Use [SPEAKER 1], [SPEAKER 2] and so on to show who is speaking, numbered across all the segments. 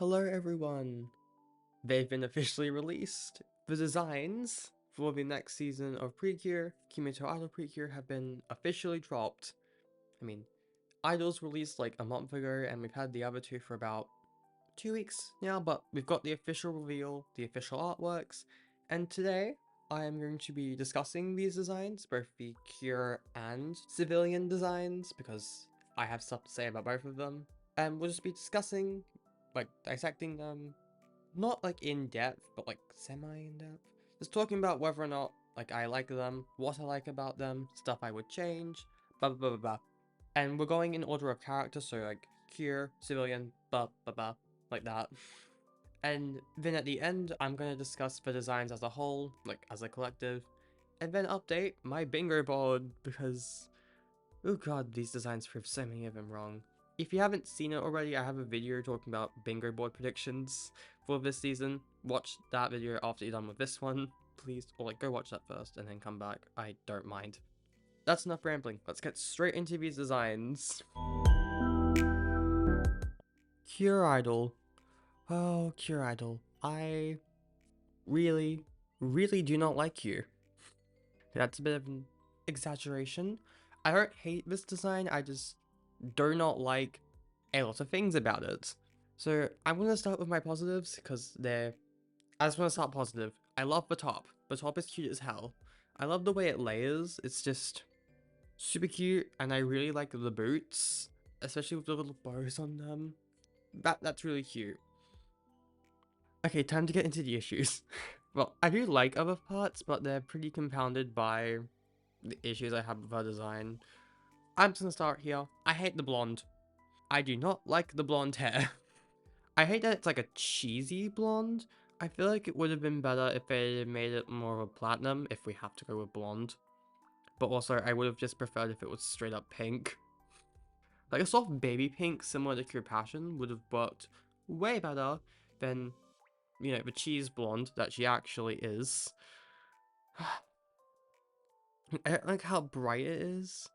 [SPEAKER 1] Hello everyone! They've been officially released. The designs for the next season of Precure, Kimi To Idol Precure, have been officially dropped. I mean, Idol's released like a month ago and we've had the other two for about 2 weeks now, but we've got the official reveal, the official artworks, and today I am going to be discussing these designs, both the Cure and Civilian designs, because I have stuff to say about both of them. And we'll just be discussing, like, dissecting them, not like in depth, but like semi in depth. Just talking about whether or not like I like them, what I like about them, stuff I would change, blah blah blah blah blah. And we're going in order of character, so like Cure, Civilian, blah blah blah, like that. And then at the end, I'm gonna discuss the designs as a whole, like as a collective, and then update my bingo board because, oh god, these designs prove so many of them wrong. If you haven't seen it already, I have a video talking about bingo board predictions for this season. Watch that video after you're done with this one, please. Or like, go watch that first and then come back. I don't mind. That's enough rambling. Let's get straight into these designs. Cure Idol. Oh, Cure Idol. I really, really do not like you. That's a bit of an exaggeration. I don't hate this design, I just do not like a lot of things about it. So I'm going to start with my positives because I just want to start positive. I love the top. The top is cute as hell. I love the way it layers. It's just super cute, and I really like the boots, especially with the little bows on them. That's really cute. Okay, time to get into the issues. Well, I do like other parts, but they're pretty compounded by the issues I have with her design. I'm just gonna start here. I hate the blonde. I do not like the blonde hair. I hate that it's like a cheesy blonde. I feel like it would have been better if they had made it more of a platinum, if we have to go with blonde. But also, I would have just preferred if it was straight up pink. Like a soft baby pink similar to Pure Passion would have worked way better than, you know, the cheese blonde that she actually is. I don't like how bright it is.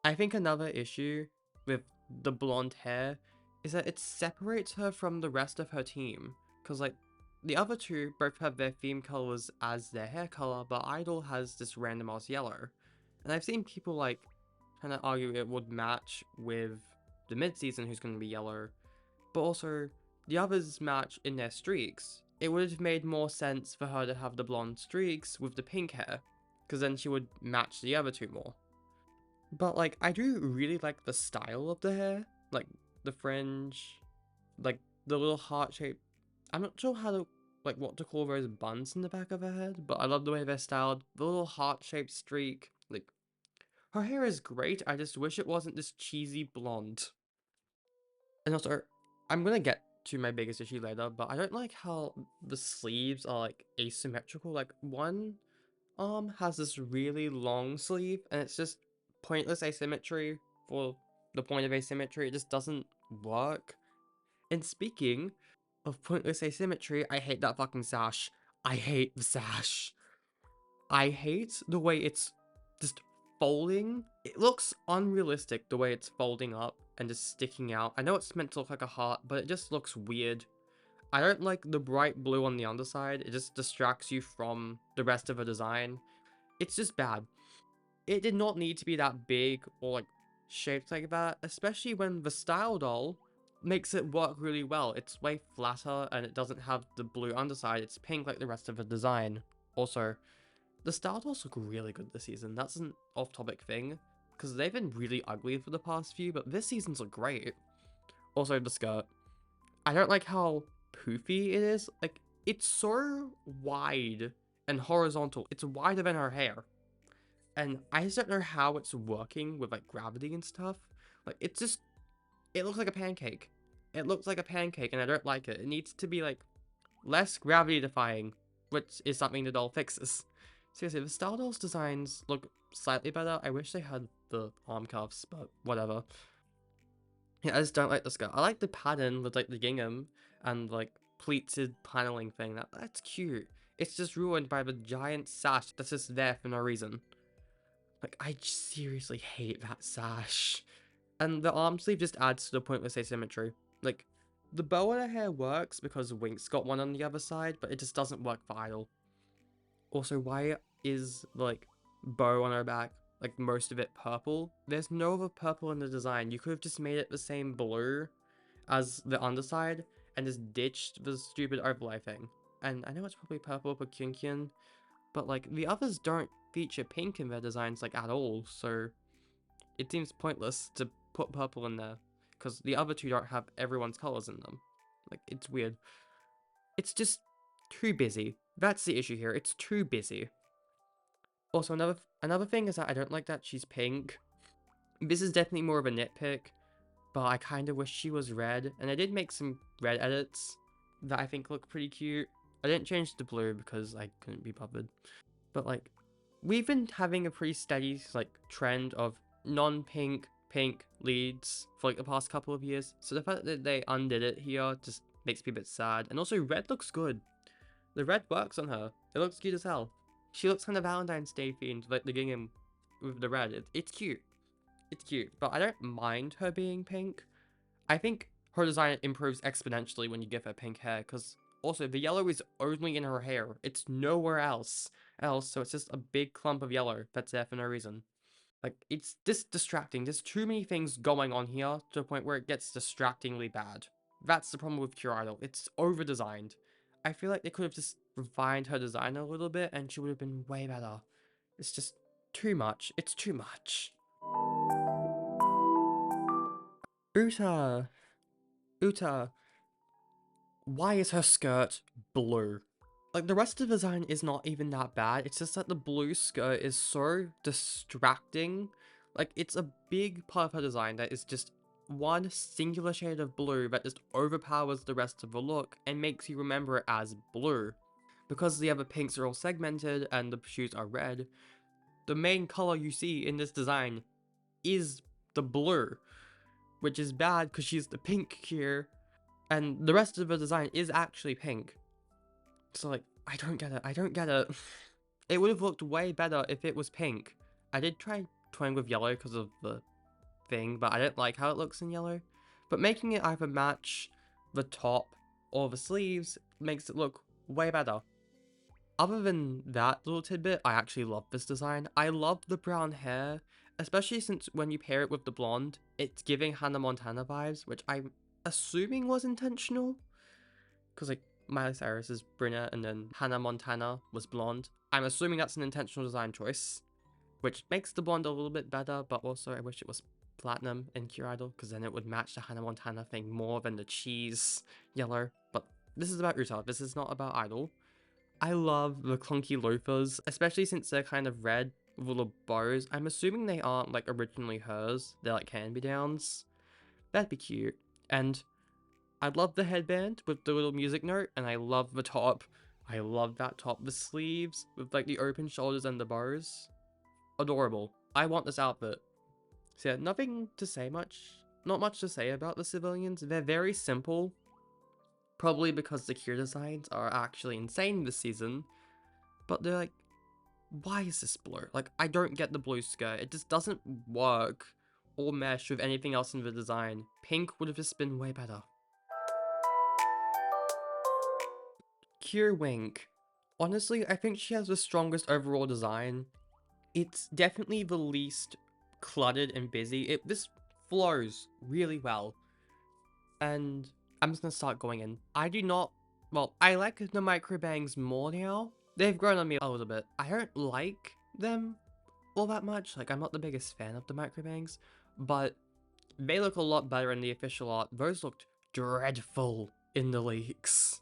[SPEAKER 1] I think another issue with the blonde hair is that it separates her from the rest of her team. Because, like, the other two both have their theme colors as their hair color, but Idol has this random ass yellow. And I've seen people, like, kind of argue it would match with the mid-season who's going to be yellow. But also, the others match in their streaks. It would have made more sense for her to have the blonde streaks with the pink hair, because then she would match the other two more. But, like, I do really like the style of the hair. Like, the fringe, like, the little heart-shaped... I'm not sure how to, like, what to call those buns in the back of her head, but I love the way they're styled. The little heart-shaped streak, like, her hair is great, I just wish it wasn't this cheesy blonde. And also, I'm gonna get to my biggest issue later, but I don't like how the sleeves are, like, asymmetrical. Like, one arm has this really long sleeve, and it's just pointless asymmetry for the point of asymmetry. It just doesn't work. And speaking of pointless asymmetry, I hate that fucking sash. I hate the sash. I hate the way it's just folding. It looks unrealistic the way it's folding up and just sticking out. I know it's meant to look like a heart, but it just looks weird. I don't like the bright blue on the underside. It just distracts you from the rest of the design. It's just bad. It did not need to be that big or like shaped like that, especially when the style doll makes it work really well. It's way flatter and it doesn't have the blue underside. It's pink like the rest of the design. Also, the style dolls look really good this season. That's an off-topic thing, because they've been really ugly for the past few, but this season's look great. Also, the skirt. I don't like how poofy it is. Like, it's so wide and horizontal. It's wider than her hair. And I just don't know how it's working with, like, gravity and stuff. Like, it's just... It looks like a pancake. It looks like a pancake, and I don't like it. It needs to be, like, less gravity-defying, which is something the doll fixes. Seriously, the Star Doll's designs look slightly better. I wish they had the arm cuffs, but whatever. Yeah, I just don't like the skirt. I like the pattern with, like, the gingham and, like, pleated paneling thing. That's cute. It's just ruined by the giant sash that's just there for no reason. Like, I seriously hate that sash. And the arm sleeve just adds to the pointless asymmetry. Like, The bow on her hair works because Wink's got one on the other side, but it just doesn't work for Idol. Also, why is, like, bow on her back, like, most of it purple? There's no other purple in the design. You could have just made it the same blue as the underside and just ditched the stupid overlay thing. And I know it's probably purple for Kyun-Kyun, but, like, the others don't feature pink in their designs, like, at all, so it seems pointless to put purple in there, because the other two don't have everyone's colors in them. Like, it's weird. It's just too busy. That's the issue here. It's too busy. Also, another thing is that I don't like that she's pink. This is definitely more of a nitpick, but I kind of wish she was red, and I did make some red edits that I think look pretty cute. I didn't change the blue because I couldn't be bothered. But, like, we've been having a pretty steady, like, trend of non-pink, pink leads for, like, the past couple of years. So the fact that they undid it here just makes me a bit sad. And also, red looks good. The red works on her. It looks cute as hell. She looks kind of Valentine's Day themed, like the gingham with the red. It's cute. It's cute. But I don't mind her being pink. I think her design improves exponentially when you give her pink hair, because also the yellow is only in her hair. It's nowhere else, so it's just a big clump of yellow that's there for no reason. Like, it's just distracting. There's too many things going on here to a point where it gets distractingly bad. That's the problem with Pure Idol. It's over-designed. I feel like they could have just refined her design a little bit and she would have been way better. It's just too much. It's too much. Uta. Uta. Why is her skirt blue? Like, the rest of the design is not even that bad. It's just that the blue skirt is so distracting. Like, it's a big part of her design that is just one singular shade of blue that just overpowers the rest of the look and makes you remember it as blue. Because the other pinks are all segmented and the shoes are red, the main color you see in this design is the blue, which is bad because she's the pink here, and the rest of the design is actually pink. So, like, I don't get it. I don't get it. It would have looked way better if it was pink. I did try toying with yellow because of the thing, but I don't like how it looks in yellow. But making it either match the top or the sleeves makes it look way better. Other than that little tidbit, I actually love this design. I love the brown hair, especially since when you pair it with the blonde, it's giving Hannah Montana vibes, which I'm assuming was intentional. Because, like, Miley Cyrus is brunette and then Hannah Montana was blonde. I'm assuming that's an intentional design choice, which makes the blonde a little bit better, but also I wish it was platinum in Pure Idol, because then it would match the Hannah Montana thing more than the cheese yellow. But this is about Uta, this is not about Idol. I love the clunky loafers, especially since they're kind of red with little bows. I'm assuming they aren't, like, originally hers, they're like hand-me-downs. That'd be cute. And I love the headband with the little music note, and I love the top. I love that top. The sleeves with, like, the open shoulders and the bows. Adorable. I want this outfit. So yeah, nothing to say much. Not much to say about the civilians. They're very simple. Probably because the Cure designs are actually insane this season. But they're like, why is this blue? Like, I don't get the blue skirt. It just doesn't work or mesh with anything else in the design. Pink would have just been way better. Cure Wink. Honestly, I think she has the strongest overall design. It's definitely the least cluttered and busy. This flows really well. And I'm just gonna start going in. I do not, well, I like the microbangs more now. They've grown on me a little bit. I don't like them all that much. Like, I'm not the biggest fan of the microbangs, but they look a lot better in the official art. Those looked dreadful in the leaks.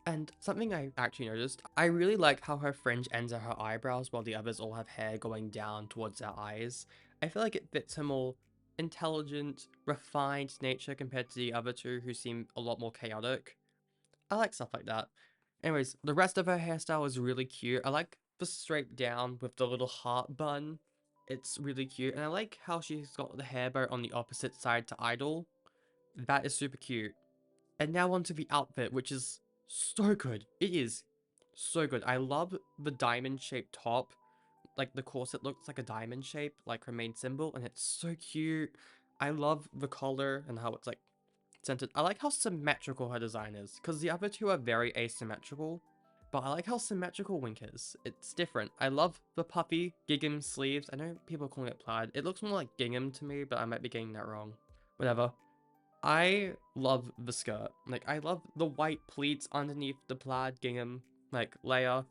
[SPEAKER 1] And something I actually noticed, I really like how her fringe ends at her eyebrows while the others all have hair going down towards their eyes. I feel like it fits her more intelligent, refined nature compared to the other two who seem a lot more chaotic. I like stuff like that. Anyways, the rest of her hairstyle is really cute. I like the straight down with the little heart bun. It's really cute. And I like how she's got the hair bow on the opposite side to Idol. That is super cute. And now onto the outfit, which is so good. It is so good. I love the diamond-shaped top. Like, the corset looks like a diamond shape, like her main symbol, and it's so cute. I love the collar and how it's, like, centered. I like how symmetrical her design is, because the other two are very asymmetrical. But I like how symmetrical Wink is. It's different. I love the puffy gingham sleeves. I know people are calling it plaid. It looks more like gingham to me, but I might be getting that wrong. Whatever. I love the skirt. Like, I love the white pleats underneath the plaid gingham, like, layer.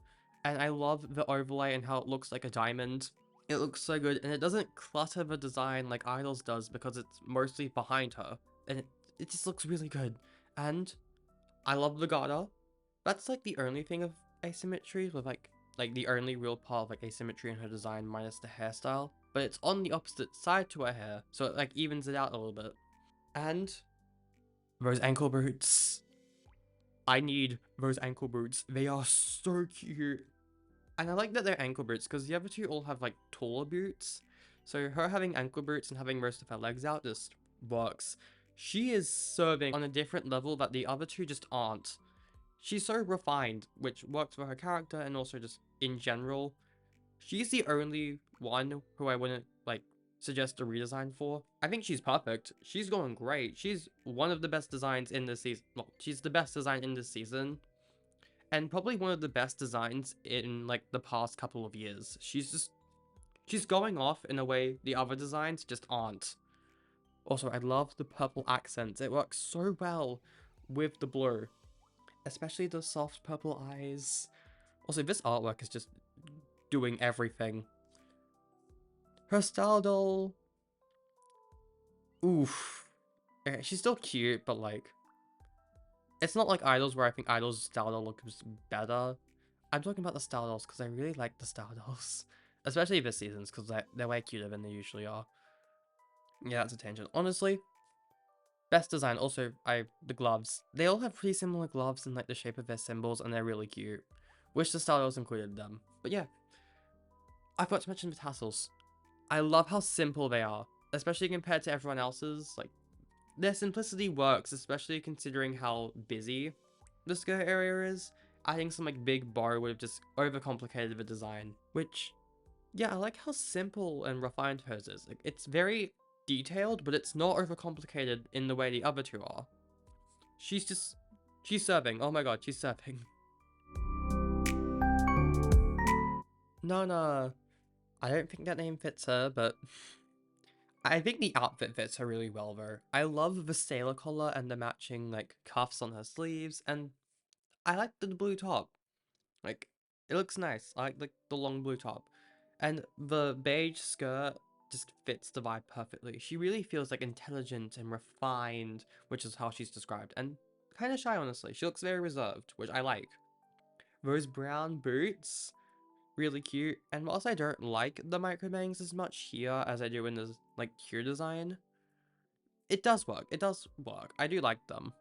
[SPEAKER 1] And I love the overlay and how it looks like a diamond. It looks so good, and it doesn't clutter the design like Idol's does because it's mostly behind her. And it just looks really good. And I love the garter. That's like the only thing of asymmetry with like the only real part of like asymmetry in her design minus the hairstyle. But it's on the opposite side to her hair, so it like evens it out a little bit. And those ankle boots. I need those ankle boots. They are so cute. And I like that they're ankle boots because the other two all have like taller boots. So her having ankle boots and having most of her legs out just works. She is serving on a different level that the other two just aren't. She's so refined, which works for her character and also just in general. She's the only one who I wouldn't like suggest a redesign for. I think she's perfect. She's going great. She's one of the best designs in this season. Well, she's the best design in this season. And probably one of the best designs in like the past couple of years. She's going off in a way the other designs just aren't. Also, I love the purple accents. It works so well with the blue. Especially the soft purple eyes. Also, this artwork is just doing everything. Her style doll. Oof. She's still cute, but like... It's not like Idols where I think Idols' style doll looks better. I'm talking about the style dolls because I really like the style dolls. Especially this season's because they're way cuter than they usually are. Yeah, that's a tangent. Honestly, best design. Also, the gloves. They all have pretty similar gloves in like the shape of their symbols and they're really cute. Wish the style dolls included them. But yeah. I forgot to mention the tassels. I love how simple they are. Especially compared to everyone else's. Like, their simplicity works, especially considering how busy the skirt area is. Adding some like big bow would have just overcomplicated the design. Which, yeah, I like how simple and refined hers is. Like, it's very detailed, but it's not overcomplicated in the way the other two are. She's serving. Oh my god, she's serving. Nana. I don't think that name fits her, but I think the outfit fits her really well though. I love the sailor collar and the matching like cuffs on her sleeves, and I like the blue top. Like, it looks nice. I like the long blue top. And the beige skirt just fits the vibe perfectly. She really feels like intelligent and refined, which is how she's described, and kind of shy honestly. She looks very reserved, which I like. Those brown boots, really cute. And whilst I don't like the microbangs as much here as I do in the like Q design, it does work. It does work. I do like them.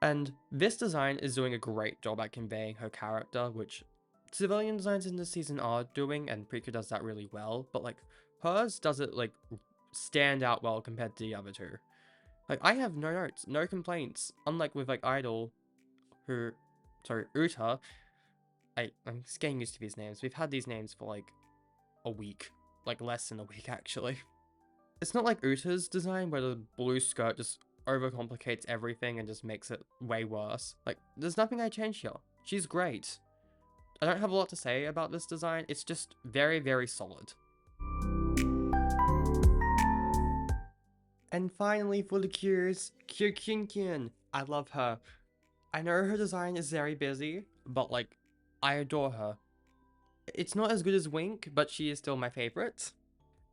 [SPEAKER 1] And this design is doing a great job at conveying her character, which civilian designs in this season are doing, and Precure does that really well, but like hers does it like stand out well compared to the other two. Like, I have no notes, no complaints, unlike with like Idol, Uta. I'm just getting used to these names. We've had these names for like a week, like less than a week actually. It's not like Uta's design where the blue skirt just overcomplicates everything and just makes it way worse. Like, there's nothing I changed here. She's great. I don't have a lot to say about this design. It's just very, very solid. And finally, for the cures, Kyun-Kyun. I love her. I know her design is very busy, but like, I adore her. It's not as good as Wink, but she is still my favorite.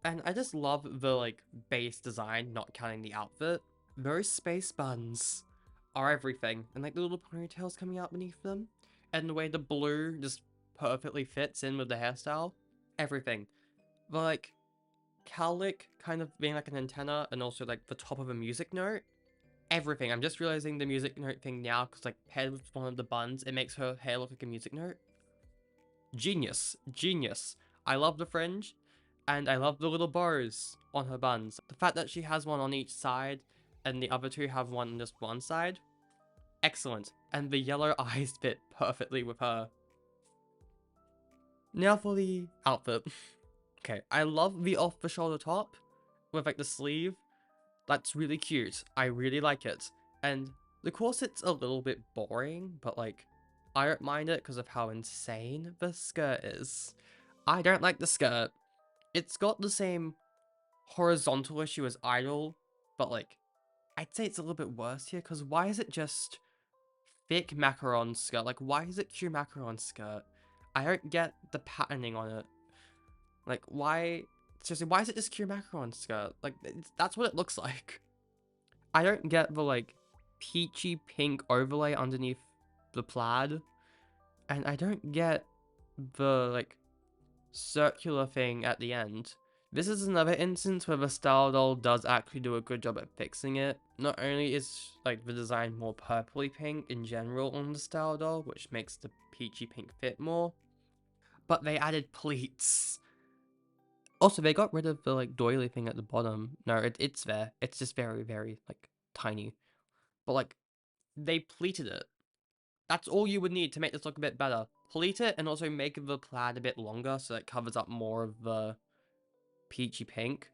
[SPEAKER 1] And I just love the like base design, not counting the outfit. Those space buns are everything. And like the little ponytails coming out beneath them. And the way the blue just perfectly fits in with the hairstyle. Everything. The like cowlick kind of being like an antenna and also like the top of a music note. Everything. I'm just realizing the music note thing now because like paired with one of the buns, it makes her hair look like a music note. Genius. Genius. I love the fringe. And I love the little bows on her buns. The fact that she has one on each side and the other two have one on just one side. Excellent. And the yellow eyes fit perfectly with her. Now for the outfit. Okay, I love the off-the-shoulder top with like the sleeve. That's really cute. I really like it. And the corset's a little bit boring, but like, I don't mind it because of how insane the skirt is. I don't like the skirt. It's got the same horizontal issue as Idol, but like, I'd say it's a little bit worse here, because why is it just thick macaron skirt? Like, why is it Q macaron skirt? I don't get the patterning on it. Like, why? Seriously, why is it just Q macaron skirt? Like, that's what it looks like. I don't get the, like, peachy pink overlay underneath the plaid. And I don't get the, like, circular thing at the end. This is another instance where the style doll does actually do a good job at fixing it. Not only is like the design more purpley pink in general on the style doll, which makes the peachy pink fit more, but they added pleats. Also, they got rid of the like doily thing at the bottom. No, it's there. It's just very, very like tiny. But like, they pleated it. That's all you would need to make this look a bit better. Pleat it and also make the plaid a bit longer so it covers up more of the peachy pink.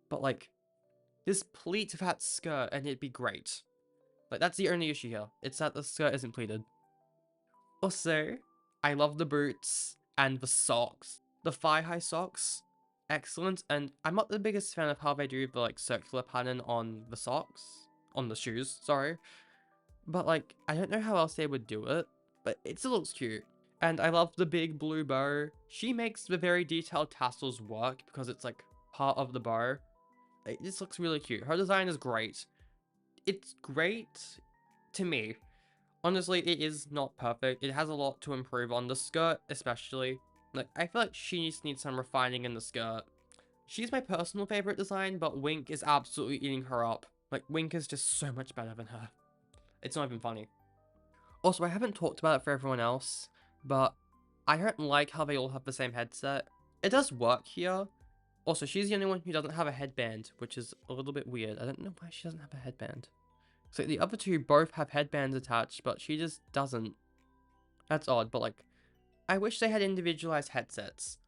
[SPEAKER 1] But like, this pleat that skirt and it'd be great. Like, that's the only issue here. It's that the skirt isn't pleated. Also, I love the boots and the socks. The thigh-high socks, excellent. And I'm not the biggest fan of how they do the like circular pattern on the socks. On the shoes, sorry. But like, I don't know how else they would do it. But it still looks cute. And I love the big blue bow. She makes the very detailed tassels work because it's like part of the bow. It just looks really cute. Her design is great. It's great to me. Honestly, it is not perfect. It has a lot to improve on the skirt, especially. Like, I feel like she needs some refining in the skirt. She's my personal favorite design, but Wink is absolutely eating her up. Like, Wink is just so much better than her. It's not even funny. Also, I haven't talked about it for everyone else, but I don't like how they all have the same headset. It does work here. Also, she's the only one who doesn't have a headband, which is a little bit weird. I don't know why she doesn't have a headband. So the other two both have headbands attached, but she just doesn't. That's odd, but like, I wish they had individualized headsets.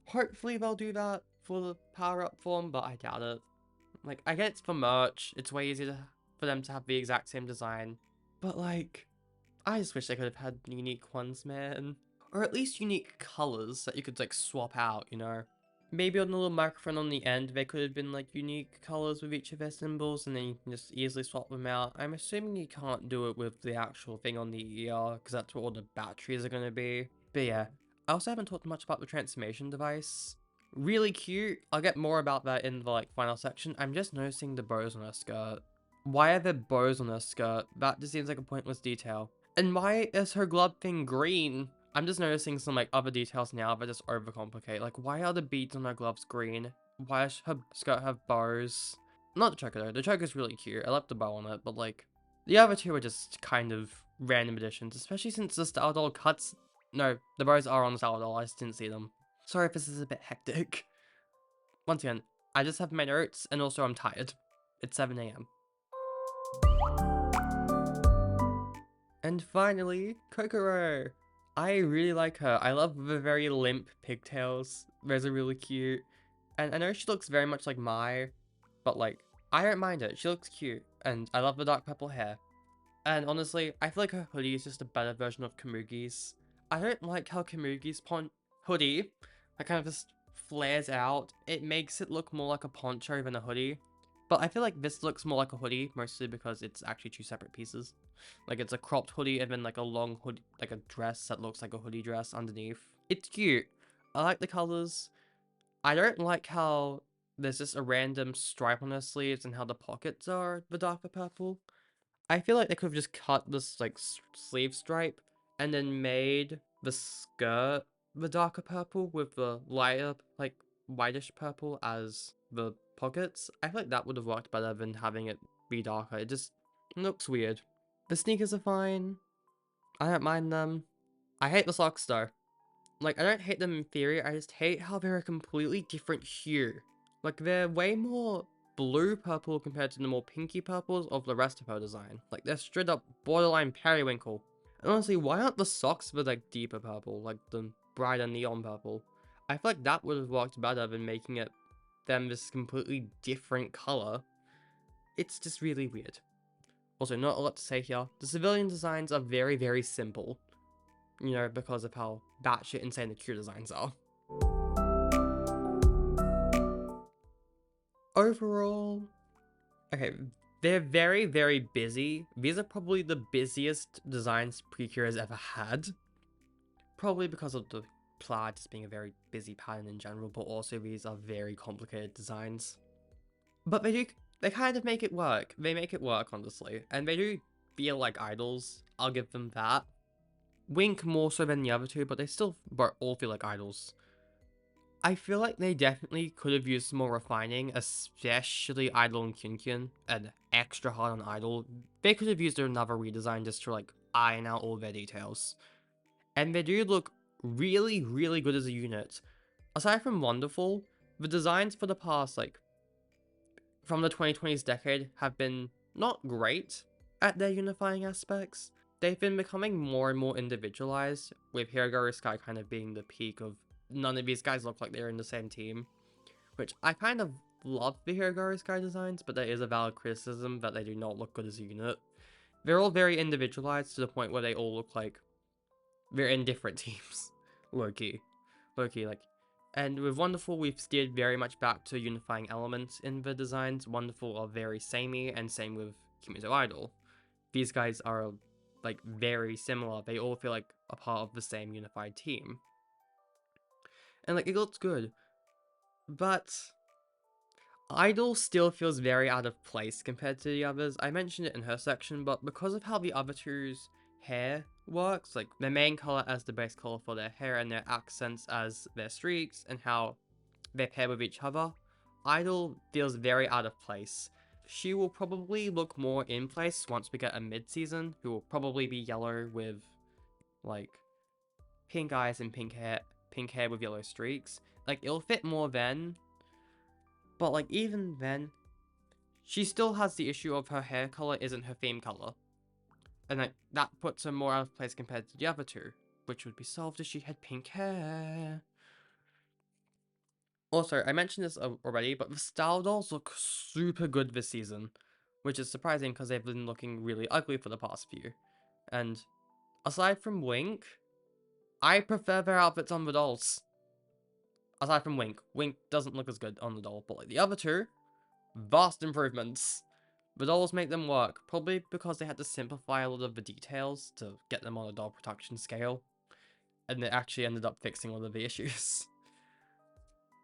[SPEAKER 1] Hopefully they'll do that for the power-up form, but I doubt it. Like, I get it's for merch, it's way easier for them to have the exact same design, but like, I just wish they could have had unique ones, man. Or at least unique colors that you could like swap out, you know? Maybe on the little microphone on the end, they could have been like unique colors with each of their symbols, and then you can just easily swap them out. I'm assuming you can't do it with the actual thing on the ER, because that's where all the batteries are going to be. But yeah, I also haven't talked much about the transformation device. Really cute. I'll get more about that in the like final section. I'm just noticing the bows on her skirt. Why are there bows on her skirt? That just seems like a pointless detail. And why is her glove thing green? I'm just noticing some like other details now that just overcomplicate. Like, why are the beads on her gloves green? Why does her skirt have bows? Not the choker though. The choker's really cute. I love the bow on it, but like, the other two are just kind of random additions, especially since the style doll cuts. No, the bows are on the style doll. I just didn't see them. Sorry if this is a bit hectic. Once again, I just have my notes, and also I'm tired. It's 7 AM. And finally, Kokoro. I really like her. I love the very limp pigtails. Those are really cute. And I know she looks very much like Mai, but like, I don't mind it. She looks cute. And I love the dark purple hair. And honestly, I feel like her hoodie is just a better version of Kamugi's. I don't like how Kamugi's hoodie, that kind of just flares out. It makes it look more like a poncho than a hoodie. But I feel like this looks more like a hoodie, mostly because it's actually two separate pieces. Like, it's a cropped hoodie and then like a long hoodie, like a dress that looks like a hoodie dress underneath. It's cute. I like the colors. I don't like how there's just a random stripe on her sleeves and how the pockets are the darker purple. I feel like they could have just cut this like sleeve stripe and then made the skirt the darker purple with the lighter like whitish purple as the pockets. I feel like that would have worked better than having it be darker. It just looks weird. The sneakers are fine. I don't mind them. I hate the socks though. Like, I don't hate them in theory, I just hate how they're a completely different hue. Like, they're way more blue purple compared to the more pinky purples of the rest of her design. Like, they're straight up borderline periwinkle. And honestly, why aren't the socks with like deeper purple, like the brighter neon purple? I feel like that would have worked better than making it them this completely different color. It's just really weird. Also, not a lot to say here. The civilian designs are very, very simple. You know, because of how batshit insane the Q designs are. Overall, okay, they're very, very busy. These are probably the busiest designs Precure has ever had. Probably because of the plaid just being a very busy pattern in general, but also these are very complicated designs. But they kind of make it work. They make it work, honestly. And they do feel like idols. I'll give them that. Wink more so than the other two, but they still all feel like idols. I feel like they definitely could have used some more refining, especially Idol and Kyun-Kyun, and extra hard on Idol. They could have used another redesign just to like iron out all their details. And they do look really, really good as a unit. Aside from Wonderful, the designs for the past, like, from the 2020s decade have been not great at their unifying aspects. They've been becoming more and more individualized, with Hiragari Sky kind of being the peak of none of these guys look like they're in the same team, which I kind of love the Hiragari Sky designs, but there is a valid criticism that they do not look good as a unit. They're all very individualized to the point where they all look like they're in different teams. Low-key, like. And with Wonderful, we've steered very much back to unifying elements in the designs. Wonderful are very samey, and same with Kimi To Idol. These guys are like very similar. They all feel like a part of the same unified team. And like it looks good. But Idol still feels very out of place compared to the others. I mentioned it in her section, but because of how the other two's hair works, like their main color as the base color for their hair and their accents as their streaks, and how they pair with each other, Idol feels very out of place. She will probably look more in place once we get a mid-season, who will probably be yellow with like pink eyes and pink hair with yellow streaks. Like it'll fit more then, but like even then, she still has the issue of her hair color isn't her theme color. And like that puts her more out of place compared to the other two, which would be solved if she had pink hair. Also, I mentioned this already, but the style dolls look super good this season, which is surprising because they've been looking really ugly for the past few. And aside from Wink, I prefer their outfits on the dolls. Aside from Wink. Wink doesn't look as good on the doll, but like the other two, vast improvements. The dolls make them work, probably because they had to simplify a lot of the details to get them on a doll production scale, and it actually ended up fixing a lot of the issues.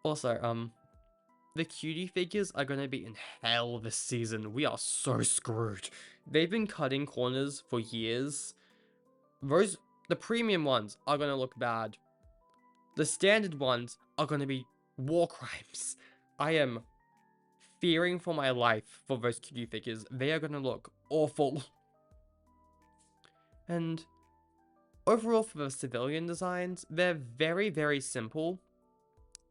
[SPEAKER 1] Also, the cutie figures are gonna be in hell this season. We are so screwed. They've been cutting corners for years. The premium ones are gonna look bad. The standard ones are gonna be war crimes. I am fearing for my life for those cutie figures. They are gonna look awful. And overall for the civilian designs, they're very, very simple.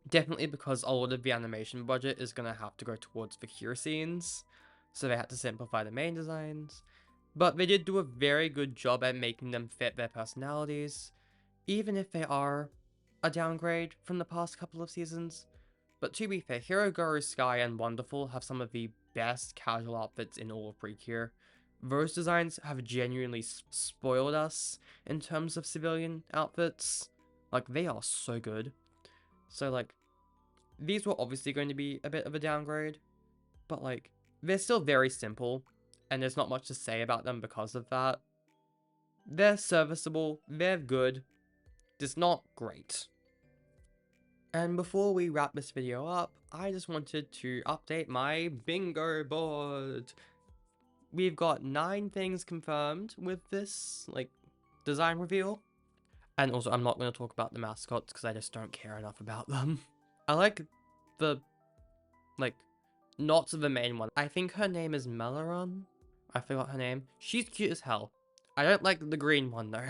[SPEAKER 1] Definitely because a lot of the animation budget is gonna have to go towards the cure scenes. So they had to simplify the main designs. But they did do a very good job at making them fit their personalities, even if they are a downgrade from the past couple of seasons. But to be fair, Hiraguru Sky and Wonderful have some of the best casual outfits in all of Precure. Those designs have genuinely spoiled us in terms of civilian outfits. Like, they are so good. So, like, these were obviously going to be a bit of a downgrade, but, like, they're still very simple, and there's not much to say about them because of that. They're serviceable, they're good, just not great. And before we wrap this video up, I just wanted to update my bingo board. We've got 9 things confirmed with this, like, design reveal. And also, I'm not going to talk about the mascots because I just don't care enough about them. I like the, like, not the main one. I think her name is Melaron. I forgot her name. She's cute as hell. I don't like the green one, though.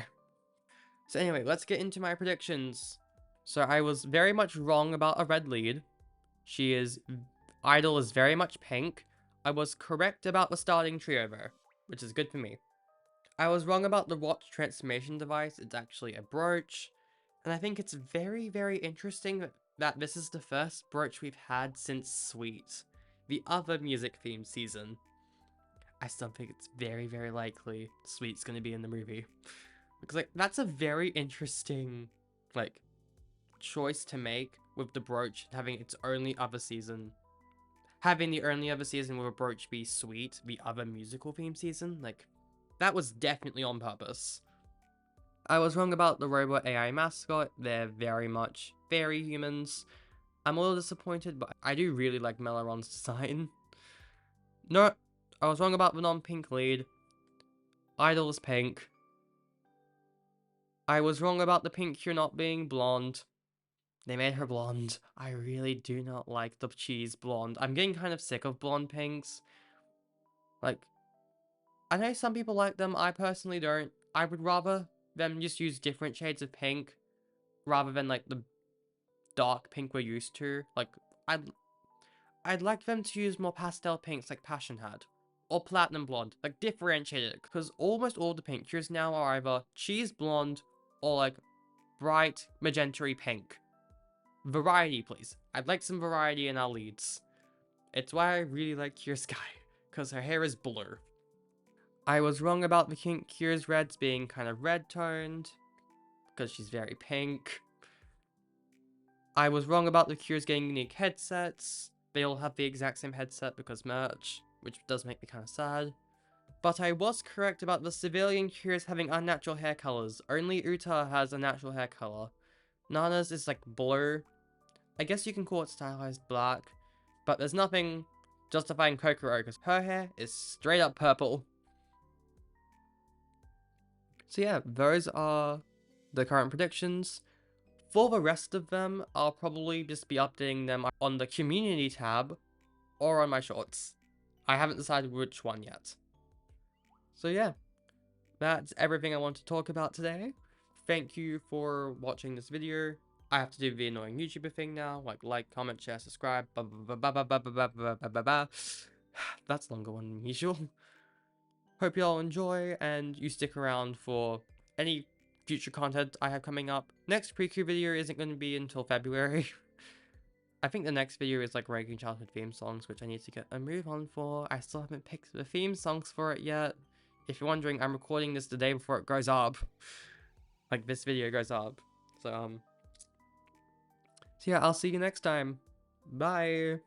[SPEAKER 1] So anyway, let's get into my predictions. So I was very much wrong about a red lead. Idol is very much pink. I was correct about the starting trio though, which is good for me. I was wrong about the watch transformation device. It's actually a brooch. And I think it's very, very interesting that this is the first brooch we've had since Sweet, the other music themed season. I still think it's very, very likely Sweet's gonna be in the movie. Because, like, that's a very interesting, like, choice to make with the brooch having its only other season. Having the only other season with a brooch be Sweet, the other musical theme season, like, that was definitely on purpose. I was wrong about the robot AI mascot. They're very much fairy humans. I'm a little disappointed, but I do really like Melaron's design. No, I was wrong about the non-pink lead. Idol is pink. I was wrong about the pink Q not being blonde. They made her blonde. I really do not like the cheese blonde. I'm getting kind of sick of blonde pinks. Like, I know some people like them. I personally don't. I would rather them just use different shades of pink rather than like the dark pink we're used to. Like, I'd like them to use more pastel pinks like Passion had. Or platinum blonde. Like, differentiate it. Because almost all the pink cures now are either cheese blonde or like bright magenta pink. Variety, please. I'd like some variety in our leads. It's why I really like Kier Sky, because her hair is blue. I was wrong about the Kier's reds being kind of red toned, because she's very pink. I was wrong about the Cures getting unique headsets. They all have the exact same headset because merch, which does make me kind of sad. But I was correct about the civilian Cures having unnatural hair colors. Only Uta has a natural hair color. Nana's is like blue. I guess you can call it stylized black, but there's nothing justifying Kokoro because her hair is straight up purple. So yeah, those are the current predictions. For the rest of them, I'll probably just be updating them on the community tab or on my shorts. I haven't decided which one yet. So yeah, that's everything I want to talk about today. Thank you for watching this video. I have to do the annoying YouTuber thing now, like, comment, share, subscribe, That's longer one than usual. Hope you all enjoy, and you stick around for any future content I have coming up. Next Precure video isn't going to be until February. I think the next video is like ranking childhood theme songs, which I need to get a move on for. I still haven't picked the theme songs for it yet. If you're wondering, I'm recording this the day before it goes up. Like, this video goes up. So yeah, I'll see you next time. Bye!